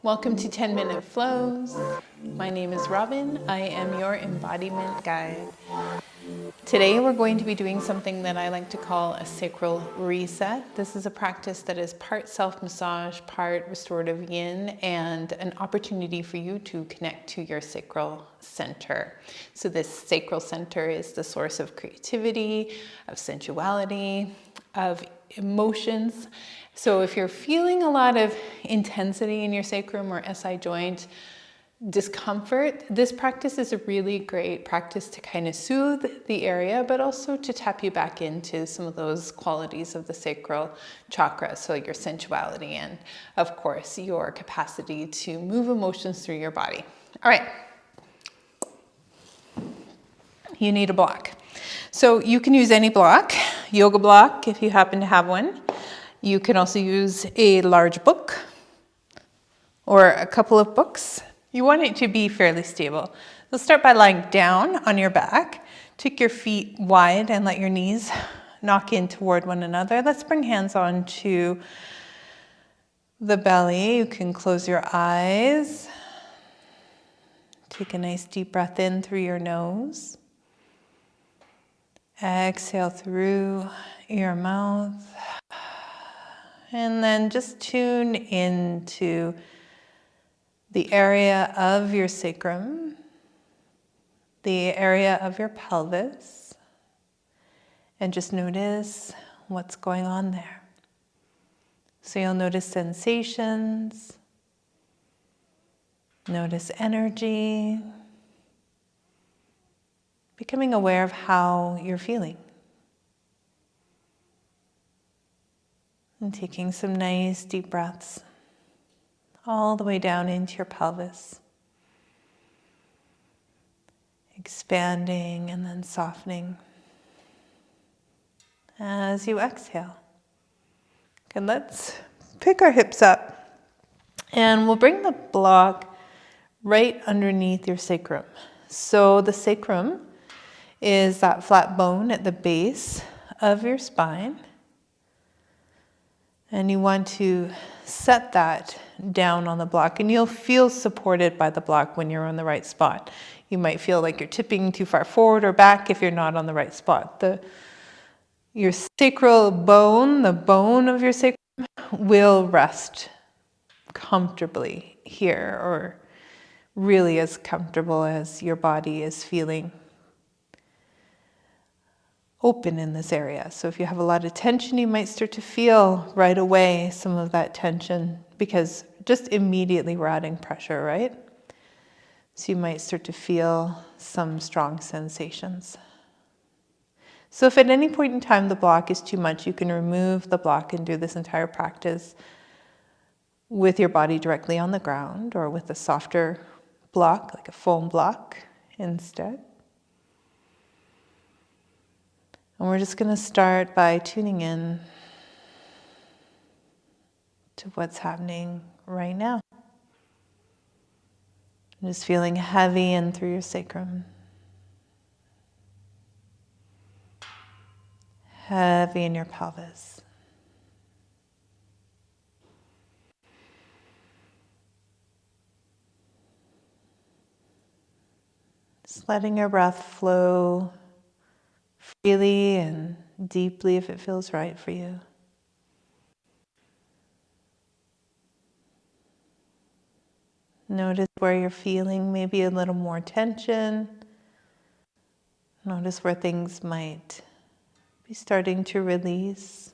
Welcome to 10-Minute Flows. My name is Robin. I am your embodiment guide. Today we're going to be doing something that I like to call a sacral reset. This is a practice that is part self-massage, part restorative yin, and an opportunity for you to connect to your sacral center. So this sacral center is the source of creativity, of sensuality, of emotions. So if you're feeling a lot of intensity in your sacrum or SI joint, discomfort, this practice is a really great practice to kind of soothe the area, but also to tap you back into some of those qualities of the sacral chakra. So your sensuality and, of course, your capacity to move emotions through your body. All right. You need a block. So you can use any block, yoga block if you happen to have one. You can also use a large book or a couple of books. You want it to be fairly stable. So start by lying down on your back. Take your feet wide and let your knees knock in toward one another. Let's bring hands onto the belly. You can close your eyes. Take a nice deep breath in through your nose. Exhale through your mouth. And then just tune into the area of your sacrum, the area of your pelvis, and just notice what's going on there. So you'll notice sensations, notice energy, becoming aware of how you're feeling. And taking some nice deep breaths all the way down into your pelvis. Expanding and then softening as you exhale. Okay, let's pick our hips up and we'll bring the block right underneath your sacrum. So the sacrum is that flat bone at the base of your spine. And you want to set that down on the block, and you'll feel supported by the block when you're on the right spot. You might feel like you're tipping too far forward or back if you're not on the right spot. Your sacral bone, the bone of your sacrum, will rest comfortably here, or really as comfortable as your body is feeling open in this area. So if you have a lot of tension, you might start to feel right away some of that tension, because just immediately we're adding pressure, right? So you might start to feel some strong sensations. So if at any point in time the block is too much, you can remove the block and do this entire practice with your body directly on the ground, or with a softer block, like a foam block instead. And we're just going to start by tuning in to what's happening right now. Just feeling heavy in through your sacrum. Heavy in your pelvis. Just letting your breath flow freely and deeply if it feels right for you. Notice where you're feeling maybe a little more tension. Notice where things might be starting to release.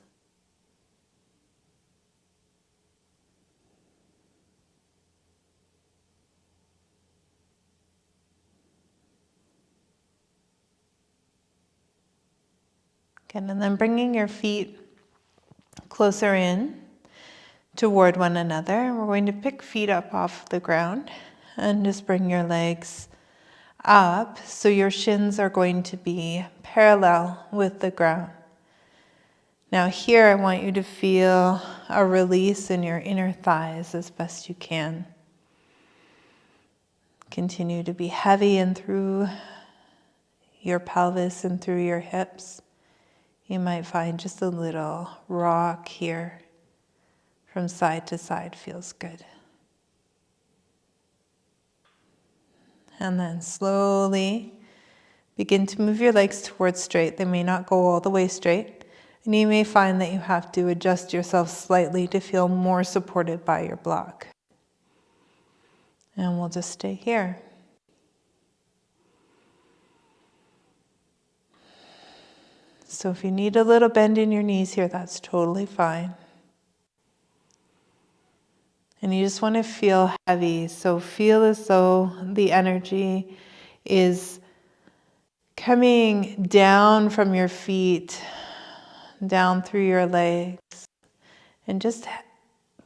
Again, and then bringing your feet closer in toward one another. We're going to pick feet up off the ground and just bring your legs up, so your shins are going to be parallel with the ground. Now here I want you to feel a release in your inner thighs as best you can. Continue to be heavy in through your pelvis and through your hips. You might find just a little rock here from side to side feels good. And then slowly begin to move your legs towards straight. They may not go all the way straight. And you may find that you have to adjust yourself slightly to feel more supported by your block. And we'll just stay here. So if you need a little bend in your knees here, that's totally fine. And you just want to feel heavy. So feel as though the energy is coming down from your feet, down through your legs, and just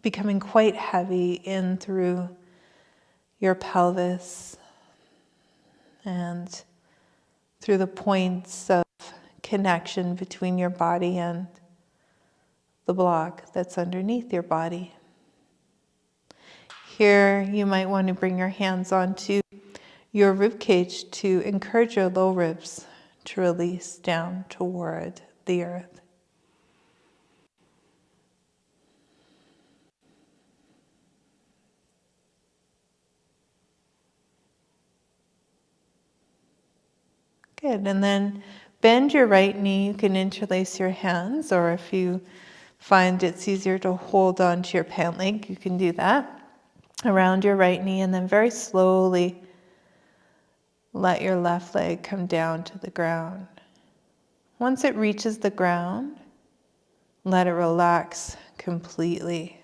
becoming quite heavy in through your pelvis and through the points of connection between your body and the block that's underneath your body. Here you might want to bring your hands onto your rib cage to encourage your low ribs to release down toward the earth. Good, and then bend your right knee. You can interlace your hands, or if you find it's easier to hold on to your pant leg, you can do that around your right knee, and then very slowly let your left leg come down to the ground. Once it reaches the ground, let it relax completely.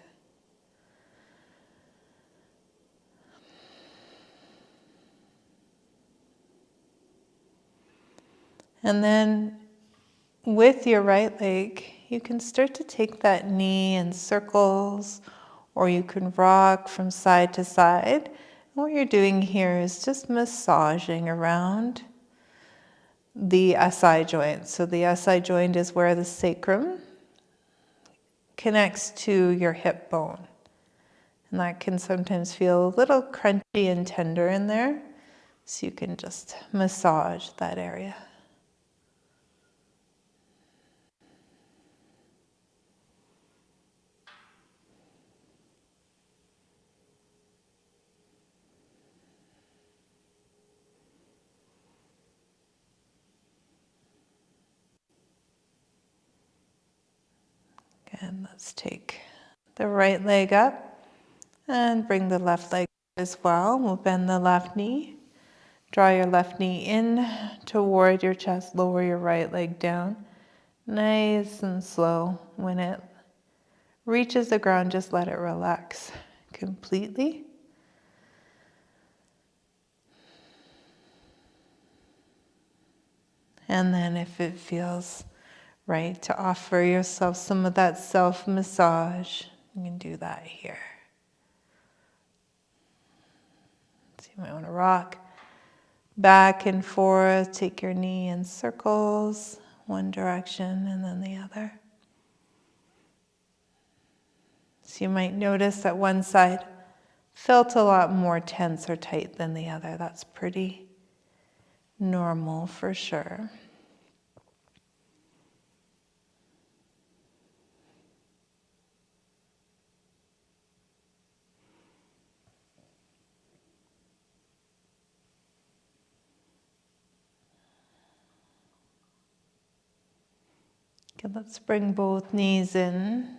And then with your right leg, you can start to take that knee in circles, or you can rock from side to side. And what you're doing here is just massaging around the SI joint. So the SI joint is where the sacrum connects to your hip bone. And that can sometimes feel a little crunchy and tender in there. So you can just massage that area. And let's take the right leg up and bring the left leg as well. We'll bend the left knee. Draw your left knee in toward your chest. Lower your right leg down. Nice and slow. When it reaches the ground, just let it relax completely. And then if it feels right to offer yourself some of that self-massage, you can do that here. So you might want to rock back and forth, take your knee in circles, one direction and then the other. So you might notice that one side felt a lot more tense or tight than the other. That's pretty normal for sure. Okay, let's bring both knees in.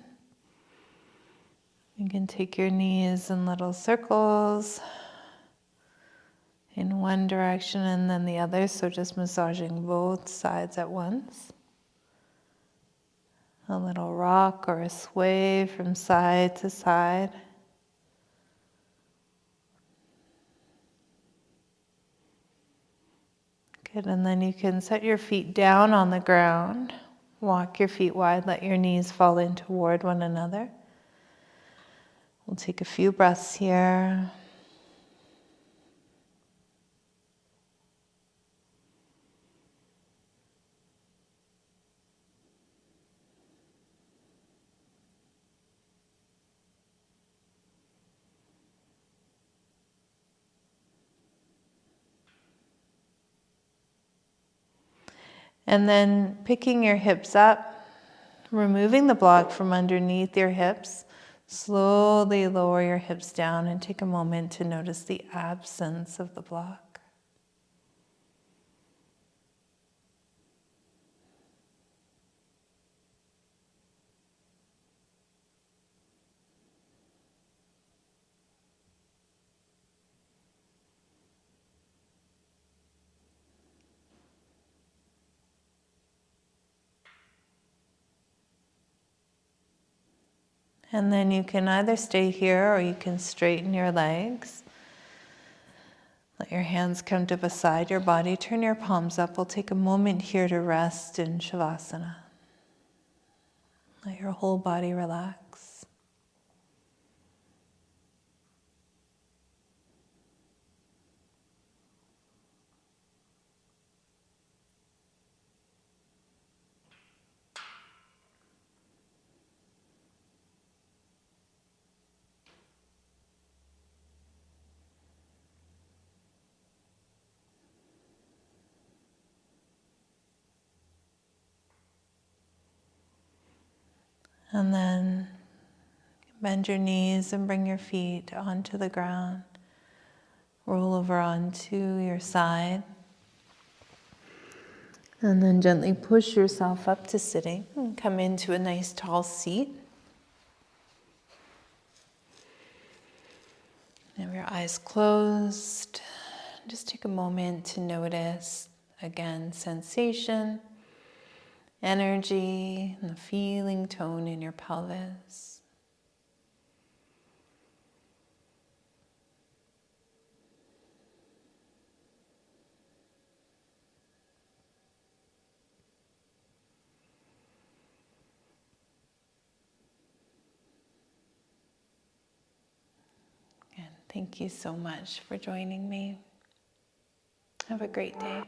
You can take your knees in little circles in one direction and then the other, so just massaging both sides at once. A little rock or a sway from side to side. Good, and then you can set your feet down on the ground. Walk your feet wide, let your knees fall in toward one another. We'll take a few breaths here. And then picking your hips up, removing the block from underneath your hips. Slowly lower your hips down and take a moment to notice the absence of the block. And then you can either stay here or you can straighten your legs. Let your hands come to beside your body. Turn your palms up. We'll take a moment here to rest in Shavasana. Let your whole body relax. And then bend your knees and bring your feet onto the ground. Roll over onto your side. And then gently push yourself up to sitting and come into a nice tall seat. Have your eyes closed. Just take a moment to notice, again, sensation, energy, and the feeling tone in your pelvis. And thank you so much for joining me. Have a great day.